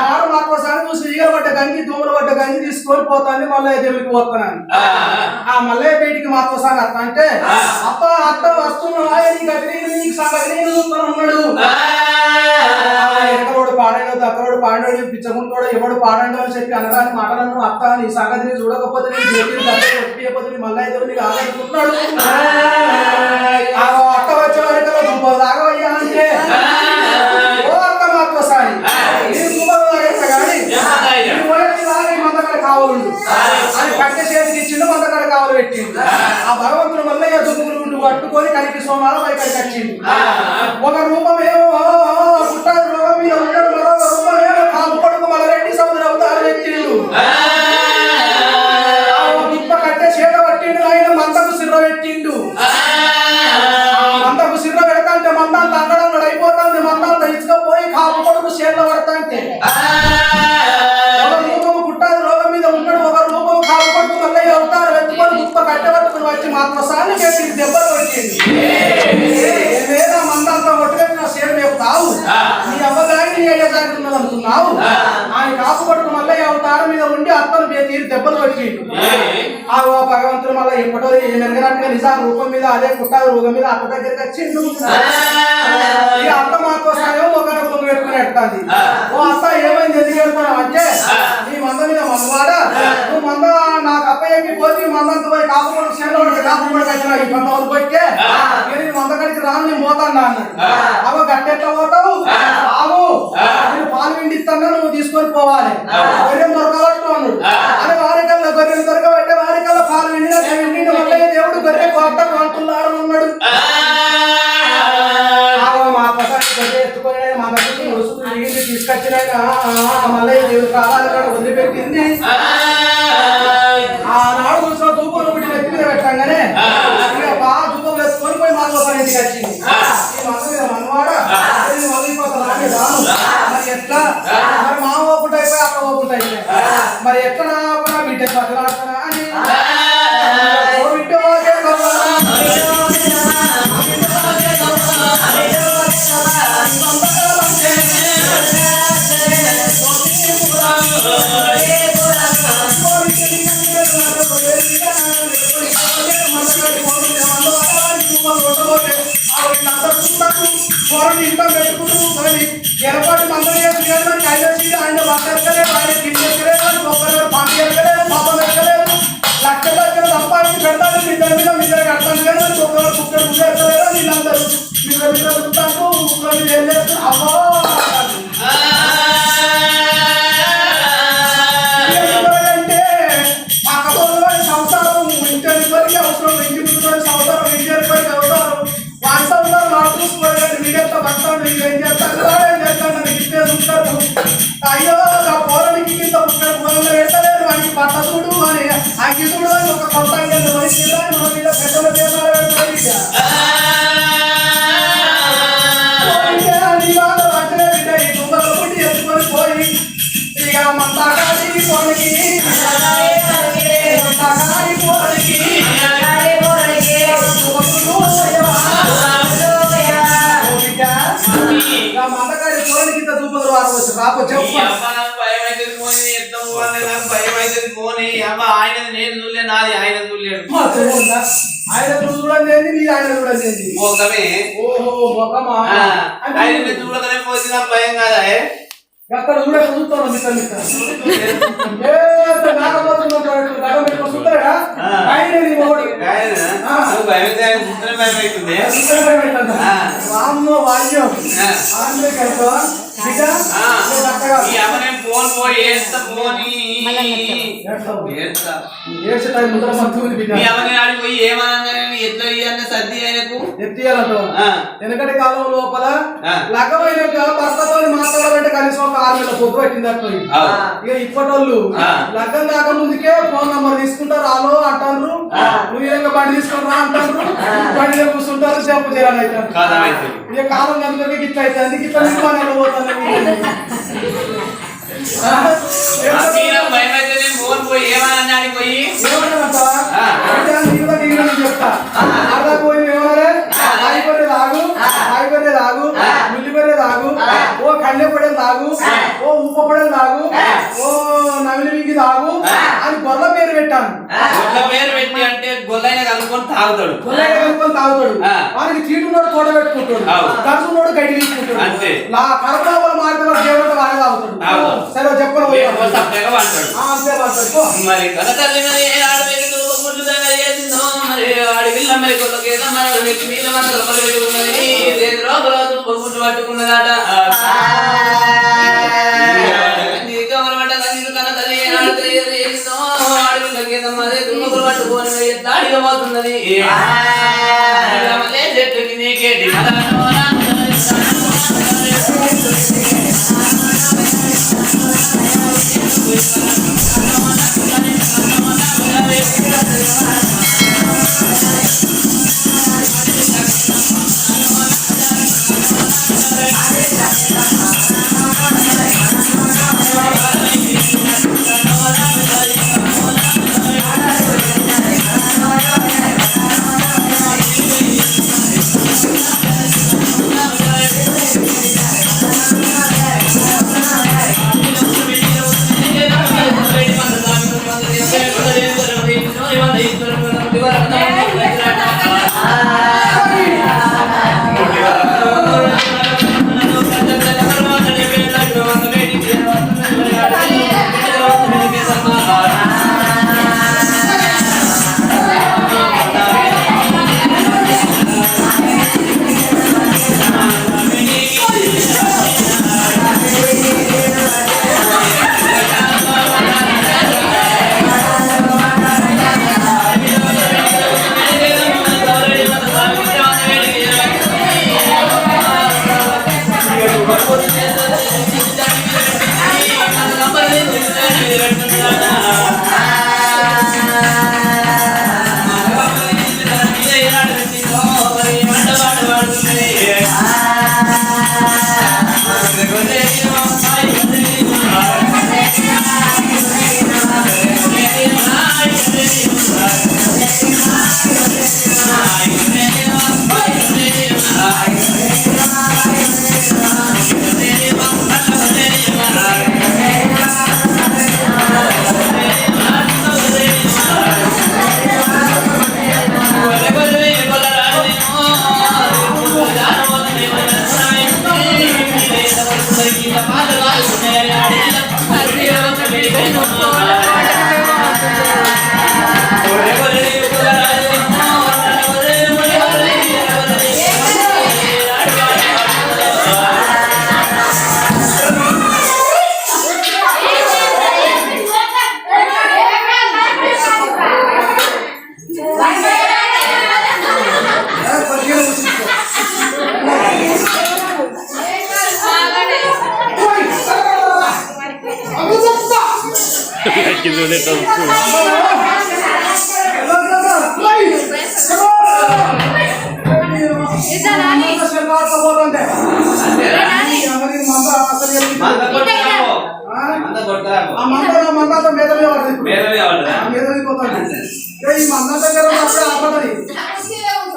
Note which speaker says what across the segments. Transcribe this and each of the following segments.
Speaker 1: ఆరు మాకోసారి చూసి ఈగల పడ్డ గంజి దూమల పడ్డ గంజి తీసుకొని పోతాను మల్లయ్య దేవుడికి పోతాను. ఆ మల్లయ్య బయటికి మాకోసారి అత్త అంటే అత్త అత్త వస్తున్నా నీకు సంగతి ఉన్నాడు. ఎక్కడోడు పాడాడు అక్కడోడు పాడాడు పిచ్చగుంటాడు ఎవడు పాడాడు అని చెప్పి అనగాని మాటలను అత్త నీ సంగతిని చూడకపోతే నీ మల్లయ్య దేవుడు నీకు ఆగనుకుంటున్నాడు. అక్క వచ్చే వారికల్లా దుంపలు తాగవయ్యా అంటే ఓ అక్క మాత్రసారి నేను దుంపలు తాగేస్తా కానీ మందకడ కావాలండు అని కట్టె చేతికి ఇచ్చిండు మందకడ కావాలి పెట్టిండు. ఆ భగవంతుడు మల్లయ్య దుమ్ములు పట్టుకొని కనికి సోమాల పైకడికి వచ్చిండు. ఒక రూపమేమో పుట్టాది రోగం మీద ఉన్నాడు మరొక రూపమేమో కాపు కొడుకు మలరెడ్డి సముద్ర అవతారం పెట్టిండు. ఇప్ప కట్టె చేత పట్టిండు ఆయన మందకు సిర్ర పెట్టిండు. మందకు సిర్ర పెడకంటే మందాలు తంగడం అయిపోతుంది. మందాలు ఇసుకపోయి కాపు కొడుకు చేతిలో పడతాంటే ఒక రూపము పుట్టాది రోగం మీద ఉన్నాడు ఒక రూపం కాపు కొడుకు మల్లయ్య అవతారం ఎత్తుకొని ఉప్ప కట్టె పట్టుకుని వచ్చి మాత్రసాన్ని చేసి దెబ్బలు కొట్టింది. ఏదైనా మందంతా కొట్టుకెట్టిన సేవ రేపు కావు నీ అవ్వగాని నీ అయ్యేదానికి ఉన్నది అనుకున్నావు. ఆయన కాపు కొడుకు మల్లయ్య అవతారం మీద ఉండి అత్తను తీరు దెబ్బలు కొట్టిండు. ఆ భగవంతుడు మళ్ళీ ఎప్పటో మెరుగనట్టుగా నిజా రూపం మీద అదే పుట్టాది రోగం మీద అత్త దగ్గరికి వచ్చిండు. ఈ అత్త మాకోసారి ఒక పొంగు పెట్టుకుని ఎడుతుంది. ఓ అత్త ఏమైంది ఎందుకు పెడుతున్నావు అంటే నీ మంద మీద మందవాడా నువ్వు మంద నాకు అప్పయ్యకి పోతే మందంతో పోయి కాపు కొడుకు సేవలో కాపు కొడుకు వచ్చిన ఈ పంట వరకు పెట్టే నేను మంద కడికి రాను నేను పోతాను అన్నాడు. అవ గట్టెట్లా పోతావు బాబు నేను పాలు విండిస్తాను నువ్వు తీసుకొని పోవాలి గొర్రెం దొరకబట్టు అన్నాడు. అని వారికల్లా గొర్రెలు దొరకబట్టే వారికల్లా పాలు విండిన వల్ల దేవుడు గొర్రె కోట అంటున్నాడు అన్నాడు. మా ప్రసాద్ గొర్రె ఎత్తుకొని మా దగ్గరికి వస్తుంది తీసుకొచ్చినాక మల్లయ్య దేవుడు కావాలి వదిలిపెట్టింది. ఆనాడు చూసిన ధూపం ఒకటి నెత్తి మీద పెట్టంగానే ఇక బాగా ధూపం వేసుకొని పోయి మా కోసం ఇంటికి వచ్చింది. ఈ మంద మీద మనవాడ వదిలిపోతాను రాను మరి ఎట్లా మరి మా ఓపుట అయిపోయి అక్క ఓపుట అయిపోయి మరి ఎట్లా బిడ్డ బతలాడుతున్నా అని బిడ్డ ఇంట్లో పెట్టుకుంటూ ఎరపాటు మందరం చేసి ఆయన బట్ట ఎక్కలేదు ఆయన తిండి ఎక్కలేదు ఒక్కరు పంట ఎక్కలేదు పాపం ఎక్కలేదు లక్షల లక్షలు సంపాదించి పెడతాను ఇద్దరి మీద ఇద్దరు కడతాను లేదు ఒక్కరు కుక్కరు కుక్క ఎక్కలేదు వీళ్ళందరూ ఇద్దరు మీద చుట్టాను ముక్కలు మీద ఏం చేస్తారు అమ్మో అంటే మా కబోలు సంసారం ఇంటి వరకు అవసరం ఇంటి ముందు సంసారం ఇంటి వరకు అవసరం వారి సంసారం నాకు చూసుకోలేదు మీరెంత పడతాడు ఏం చేస్తాడు ఏం చేస్తాడు నాకు ఇస్తే చూస్తాడు అయ్యో ఆ పోరానికి కింద పొలంలో వేస్తలేదు వానికి పట్ట చూడు అని అగ్గి చూడు అని ఒక కొత్త మన మీద పెద్దల ఎత్తుకొని పోయి ఇక మంతాకాడి పోనికి మందకాడి పోనికి ఇంత దూపలు రావచ్చు రాపో చెప్పు
Speaker 2: ఆయన నేను చూడలే నాది ఆయన చూడలేడు
Speaker 1: ఆయన చూడండి నీ ఆయన చూడండి
Speaker 2: మొక్కమే
Speaker 1: ఓహో మొక్కమా
Speaker 2: ఆయన చూడగానే పోతే నాకు భయం కాదా
Speaker 1: ఎక్కడ చూడే చూస్తాను
Speaker 2: ఫోన్ పోయి పోయి ఏమనగానే ఎట్లా ఇయ్యాలి సర్ది ఆయనకు
Speaker 1: ఎత్తియాలంట వెనకటి కాలం లోపల లగ్గమైన భర్తతో మాట్లాడాలంటే కనీసం ఒక 6 నెలల పొద్దు పెట్టింది అట్లా ఇక ఇప్పటోళ్ళు లగ్గం కాక ముందుకే ఫోన్ నంబర్ తీసుకుంటారు ఆలో అంటారు నువ్వు విధంగా బండి తీసుకొని రా అంటారు బండిలో కూర్చుంటారు చెప్పు చేయాలి అయితే ఇక కాలం కనుక ఇట్లా అయితే అందుకే ఇట్లా నిర్మాణాలు పోతాను
Speaker 2: ఫోన్ పోయి ఏమన్నా పోయి
Speaker 1: చెప్తా అలా పోయి ఏమన్నారే ఆగిపోతే తాగు ఆగిపోతే తాగు మిల్లిపోతే తాగు ఓ కళ్ళెపడే తాగు ఓ ఊపపడే తాగు ఓ నవిలి మింగి తాగు అని గొర్రెల పేరు పెట్టాను.
Speaker 2: గొల్ల పేరు పెట్టి అంటే గొల్లైన కలుపుకొని తాగుతాడు.
Speaker 1: గొర్రెల కలుపుకొని తాగుతాడు. వానికి చీటున్నోడు తోట పెట్టుకుంటాడు, దర్శనోడు గడ్డి తీసుకుంటాడు.
Speaker 2: అంతే
Speaker 1: నా కరకాల మార్గంలో దేవుడు వాడే తాగుతాడు. సరే చెప్పను
Speaker 2: మరి కనతల్లి మరి ఆడవేలు ముట్టుదల చేసిందో మరి ఆడవిల్ల మరి కొల్లకేదో మరి నీళ్ళ మందల పలుకున్నది రోజు పొగుట్టు పట్టుకున్నదాట. కనతల్లి ఆడవేదో ఆడవిల్లకేదో మరి దుమ్మకులు పట్టుకొని దాడిగా పోతున్నది. చెట్టుకి నీకేటి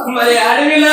Speaker 2: మరి అడవిలో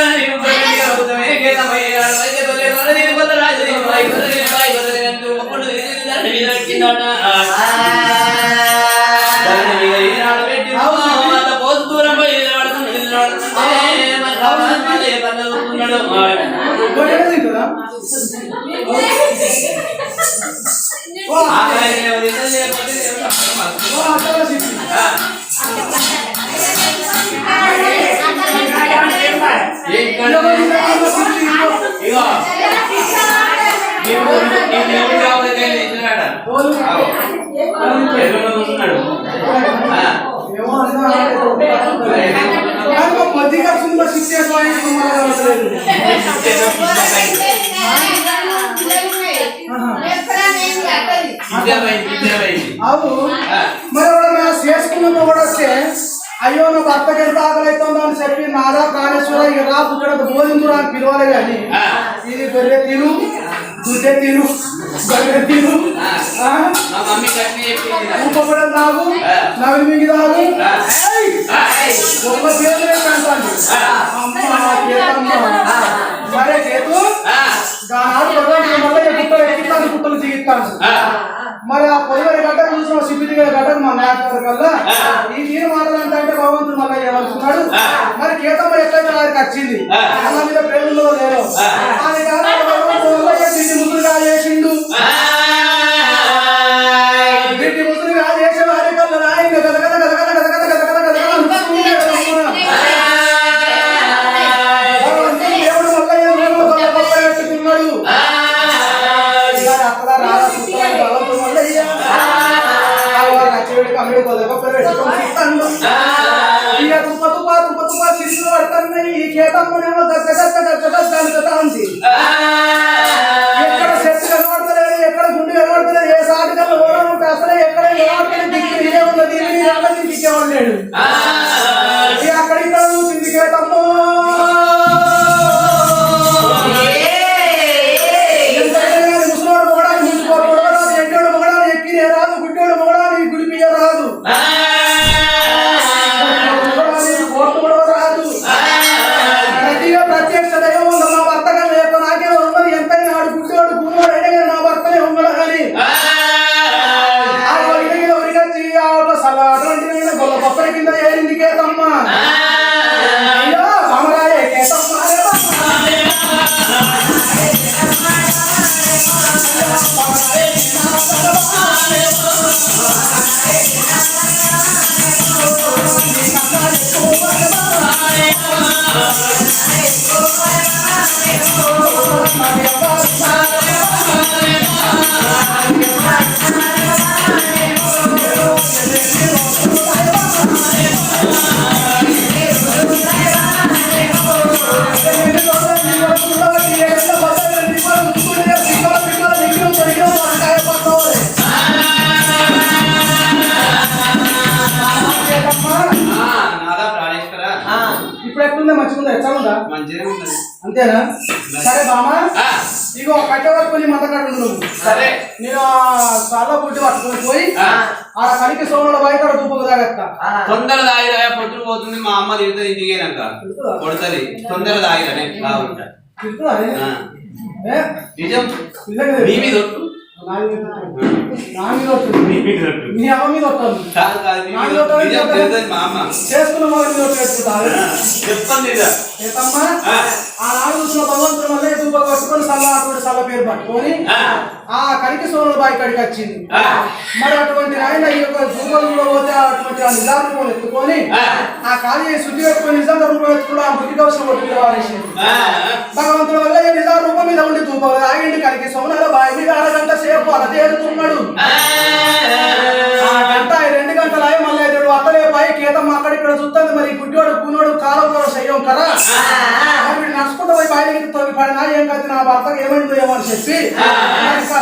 Speaker 2: అయ్యో నా భర్తకి ఎంత ఆకలి అవుతుందో అని చెప్పి నాదా కాళేశ్వర ఇక రా పుట్టడ భోజనం అని పిలవాలి కానీ ఇది గొర్రె తిను దుడ్డే తిను గొర్రె తిను ఊపడం తాగు నవిలి మింగి తాగు ఒక చేతులే కంటాను అమ్మ సరే చేతు దాని ఆడు మళ్ళీ ఎక్కిస్తాను గుట్టలు దిగిస్తాను మరి ఆ పొలివరి గడ్డ చూసిన సిబ్బిది గడ్డ మా నాయకుల కల్లా ఈ తీరు మాటలు అంటే భగవంతుడు మళ్ళీ ఏమనుకున్నాడు మరి కేతమ్మ ఎట్లయితే వారికి వచ్చింది అన్న మీద ప్రేమలో లేరు అది కానీ ముద్దుగా చేసిండు వీటి ముద్దుగా చేసే వారి కల్లా నాయన గద గద గద గద గద గద గద గద గద అనుకున్నాడు దేవుడు మళ్ళీ పెట్టుకున్నాడు అక్కడ రాజు కమ్మిడి పెట్టుకుని ఇక తుప్ప తుప్ప తుప్ప తుప్ప సిరిలు పడుతున్నాయి ఈ కేతమ్మనేమో గచ్చ గచ్చ గచ్చ గచ్చ అనుకుంటా ఉంది ఎక్కడ చెట్టు కనబడతలేదు ఎక్కడ గుండు కనబడతలేదు ఏ సాటి కన్నా ఓడం ఉంటే అసలే ఎక్కడ కనబడతలేదు దిక్కు ఇదే ఉన్నది దిక్కేవాడు అక్కడ ఇక్కడ చూసింది కేతమ్మ ముసలోడు మొగడానికి ముందుకోడు మొగరాదు ఎడ్డోడు మొగడానికి ఎక్కినే రాదు గుడ్డోడు మొగడానికి గుడిపియ రాదు ప్రత్యక్ష దైవం ఉంది నా భర్తగా లేక నాకే ఉన్నది ఎంతైనా ఆడు గుడ్డోడు గుమ్మోడు అయినా నా భర్తనే ఉన్నాడు కానీ ఉరిగచ్చి అటువంటి గొల్ల పప్పడి కింద ఏరింది కేతమ్మ అయ్యో బామరాయే కేతమ్మ ఇప్పుడు ఎట్లుందా మంచిగా ఎట్లా ఉందా అంతేనా సరే బామా ఇగో కట్టె పట్టుకొని మందకాడు నువ్వు
Speaker 3: సరే
Speaker 2: నేను చాలా బుడ్డి పట్టుకొని పోయి ఆ కడికి సోమల బయట దూపకు తాగత్తా
Speaker 3: తొందర దాగిరా పొద్దున పోతుంది మా అమ్మ తిడుతుంది ఇంటికేనాక కొడుతుంది తొందర దాగిరనే బాగుంటా నిజం మీ మీద ఒట్టు
Speaker 2: నీ అమ్మ మీద చేసుకున్న
Speaker 3: చెప్పండి
Speaker 2: ఆనాడు చూసిన భగవంతుడు మళ్ళీ దూప పట్టుకొని అటువంటి సల్ల పేరు పట్టుకొని ఆ కడికి సోమల బాయి కడికి వచ్చింది మరి అటువంటి ఆయన ఈ యొక్క దూపంలో పోతే అటువంటి ఆ నిజాం రూపం ఎత్తుకొని ఆ ఖాళీ శుద్ధి పెట్టుకొని నిజాం రూపం ఎత్తుకుని ఆ బుద్ధి కోసం కొట్టి వాడేసింది భగవంతుడు వల్ల నిజాం రూపం మీద ఉండి దూపం ఆగిండి కడికి సోమల బాయి మీద అరగంట సేపు అలా తేరుతున్నాడు ఆ గంట 2 గంటలు అయ్యి మళ్ళీ అతలే పై కేతమ్మ అక్కడిక్కడ చూస్తుంది మరి గుడ్డోడు కూనోడు కాలం చెయ్యం కదా వీడు నడుచుకుంటూ పోయి బయటకి తొలి పడినా ఏం కాదు నా భర్తకు ఏమైందో ఏమో అని చెప్పి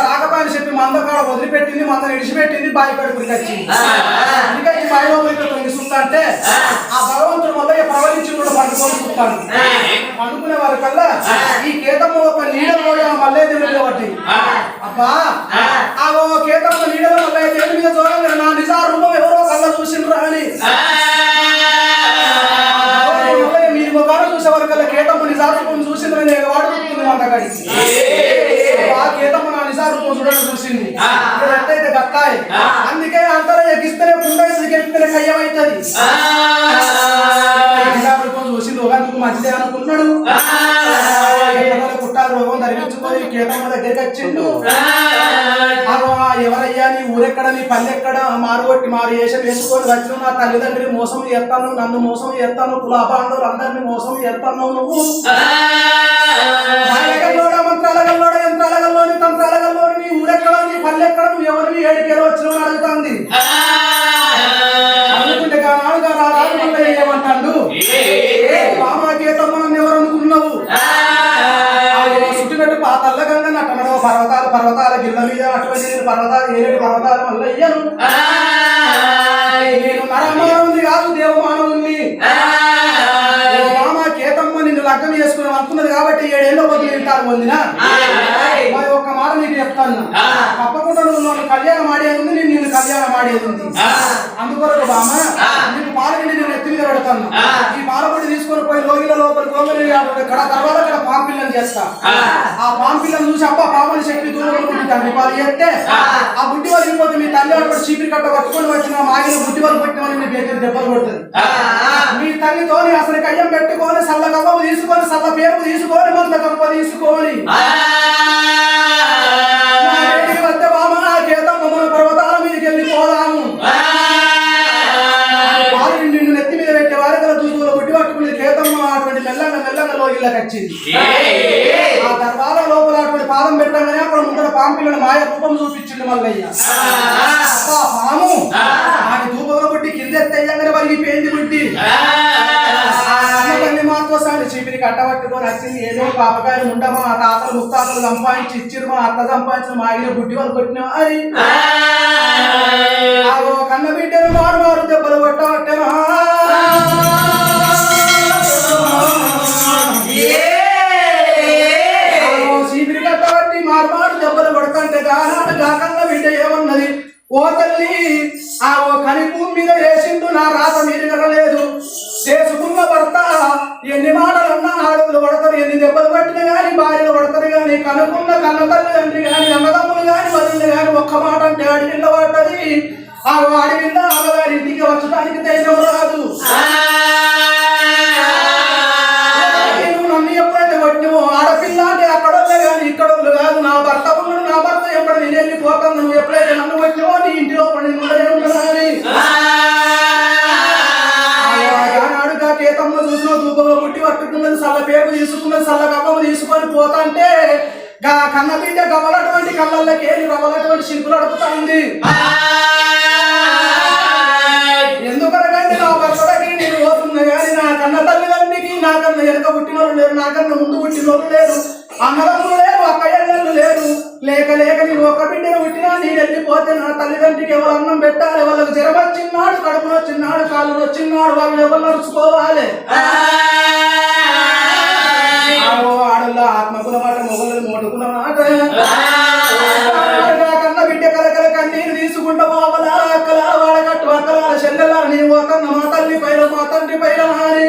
Speaker 2: రాకపోయని చెప్పి మందకాడ వదిలిపెట్టింది మందని విడిచిపెట్టింది బావి కడుపుకి వచ్చింది ఇంకా ఈ బావిలో తొంగి చూస్తుంటే ఆ భగవంతుడు మొదలు ప్రవహించి కూడా పండుకొని చూస్తాడు పండుకునే వారి కల్లా ఈ కేతమ్మ ఒక నీడలో మళ్ళీ తెలియదు ఒకటి అబ్బా ఆ కేతమ్మ నీడలో మళ్ళీ దేని మీద చూడండి నా నిజా రూపం ఎవరో కళ్ళ చూసిండ్రా అని మీరు ఒకరు చూసే వారి కల్లా కేతమ్మ నిజా రూపం చూసిండ్రని వాడు చెప్తుంది మందగాడికి ఆ కేతమ్మ నా నిజా రూపం చూడడం చూసింది ఎట్లయితే గట్టాయి అందుకే అంతరం ఎక్కిస్తేనే పుండేసి ఎక్కిస్తేనే కయ్యమవుతుంది నిజా రూపం చూసింది ఒక మంచిదే అనుకున్నాడు పుట్టాలు రోగం ధరించుకొని కేతమ్మ దగ్గరికి వచ్చిండు ఎవరయ్యా నీ ఊరెక్కడ నీ పల్లెక్కడ మారుగొట్టి మారు వేషం వేసుకొని వచ్చిన నా తల్లిదండ్రులు మోసం చేస్తాను నన్ను మోసం చేస్తాను కులాబాంధవులు అందరినీ మోసం చేస్తాను నువ్వు మంత్రాలగల్లోడ యంత్రాలగల్లోని తంత్రాలగల్లోని నీ ఊరెక్కడ నీ పల్లెక్కడ నువ్వు ఎవరిని ఏడికేలో వచ్చిన అడుగుతుంది అనుకుంటే నాడుగా రాజు మళ్ళీ ఏమంటాడు మామా కేతమ్మ నన్ను ఎవరు అనుకున్నావు చుట్టుపెట్టు పాతల్ల గంగ నట్టనడవ పర్వతాలు పర్వతాల గిల్ల మీద అటువంటి పర్వతాలు 7 పర్వతాలు మళ్ళీ అయ్యాను నేను నరమానవుని కాదు దేవమానవుని మామ కేతమ్మ నిన్ను లగ్గం చేసుకున్నాం అనుకున్నది కాబట్టి 7 ఏళ్ళ పొద్దు వింటారు పొందిన మరి ఒక్క మాట నీకు చెప్తాను తప్పకుండా నువ్వు నన్ను కళ్యాణం ఆడేది ఉంది నేను నిన్ను కళ్యాణం ఆడేది ఉంది అందుకొరకు బామ నీకు పాలకి నేను ఎత్తి మీద పెడతాను ఈ పాలపొడి తీసుకుని తీసుకొని పోయి లోగిల లోపల గోమని కడ తర్వాత అక్కడ పాంపిల్లని చేస్తా ఆ పాంపిల్లని చూసి అబ్బా పాపని చెప్పి దూరంలో ఉండి తండ్రి పాలు చేస్తే ఆ బుడ్డి వాళ్ళు వెళ్ళిపోతే మీ తల్లి అక్కడ చీపిరి కట్ట పట్టుకొని వచ్చిన మాగిన బుడ్డి వాళ్ళు పెట్టినమని మీ పేరు దెబ్బలు కొడుతుంది మీ తల్లితోని అసలు కయ్యం పెట్టుకొని సల్ల కవ్వము తీసుకొని సల్ల పేరు తీసుకొని మంద కప్ప తీసుకొని వద్ద బామ కేతమ్మ మన పర్వతాల మీదకి వెళ్ళి పోదాము నిన్ను నెత్తి మీద పెట్టే వారికల దూదులో గుడ్డి పట్టుకుని కేతమ్మ అటువంటి మెల్లంగా లోగిళ్ళకి వచ్చింది ఆ దర్బార లోపల అటువంటి పాదం పెట్టగానే అక్కడ ముందర పాంపిల్లని మాయ రూపం చూపించింది మల్లయ్య పాము ఆడి దూపంలో గుడ్డి కిందెత్తయ్యంగానే వరిగిపోయింది గుడ్డి తల్లి మాత్రసారి చీపిరి కట్టబట్టుకొని వచ్చింది ఏదో పాపకాయలు ఉండమా తాతలు ముత్తాతలు సంపాదించి ఇచ్చిరు మా అత్త సంపాదించిన మాగిన బుడ్డి వాళ్ళు కొట్టిన అది కన్న బిడ్డను మారు దెబ్బలు కొట్టబట్టేనా చీపిరి కట్టబట్టి మారు దెబ్బలు కొడతంటే గా కన్న బిడ్డ ఏమన్నది ఓ తల్లి ఆ ఓ కని భూమి మీద వేసిండు నా రాత మీరు కనలేదు చేసుకున్న భర్త ఎన్ని మాటలన్నా ఆడుగులు పడతారు ఎన్ని దెబ్బలు పట్టిన గాని భార్యలు పడతారు గాని కనుకున్న కన్న తల్లి తండ్రి గాని అన్నదమ్ములు గాని వదిలి గాని ఒక్క మాట అంటే అడవిల్ల పడ్డది ఆ అడవిల్ల అమ్మగారి ఇంటికి వచ్చడానికి ధైర్యం రాదు నన్ను ఎప్పుడైతే కొట్టినో ఆడపిల్ల అంటే అక్కడోళ్ళే గాని ఇక్కడోళ్ళు కాదు నా భర్త ఉన్నాడు నా భర్త ఎప్పుడు నేను వెళ్ళిపోతాను నువ్వు ఎప్పుడైతే నన్ను కొట్టినో నీ ఇంటి లోపల నేను ఉండనే ఉంటానని కేతమ్మ చూసిన దూపంలో ముట్టి పట్టుకున్నది సల్ల పేరు తీసుకున్నది సల్ల కవ్వము తీసుకొని పోతాంటే కన్న బిడ్డ గవ్వలటువంటి కళ్ళల్లోకి ఏది రవ్వలటువంటి శిల్పులు అడుగుతాంది ఎందుకనకంటే నా భర్తకి నేను పోతున్నా కానీ నా కన్న తల్లిదండ్రికి నాకన్నా వెనక పుట్టినోళ్ళు లేరు నాకన్నా ముందు పుట్టినోళ్ళు లేరు అన్నదమ్ములు లేరు అక్కయ్యళ్ళు లేరు లేక నేను ఒక బిడ్డను పుట్టినా నేను వెళ్ళిపోతే నా తల్లిదండ్రికి ఎవరు అన్నం పెట్టాలి వాళ్ళకి జ్వరం వచ్చిన్నాడు కడుపులో వచ్చిన్నాడు కాళ్ళు వచ్చిన్నాడు వాళ్ళు ఎవరు నడుచుకోవాలి ఆడల్లో ఆత్మకుల మాట మొగలు మోటుకున్న మాట కన్న బిడ్డ కలకల కన్నీరు తీసుకుంటా బాబలా అక్కల వాడగట్టు అక్కల చెల్లెల నీ ఒకన్న మా తల్లి పైన మా తండ్రి పైన అని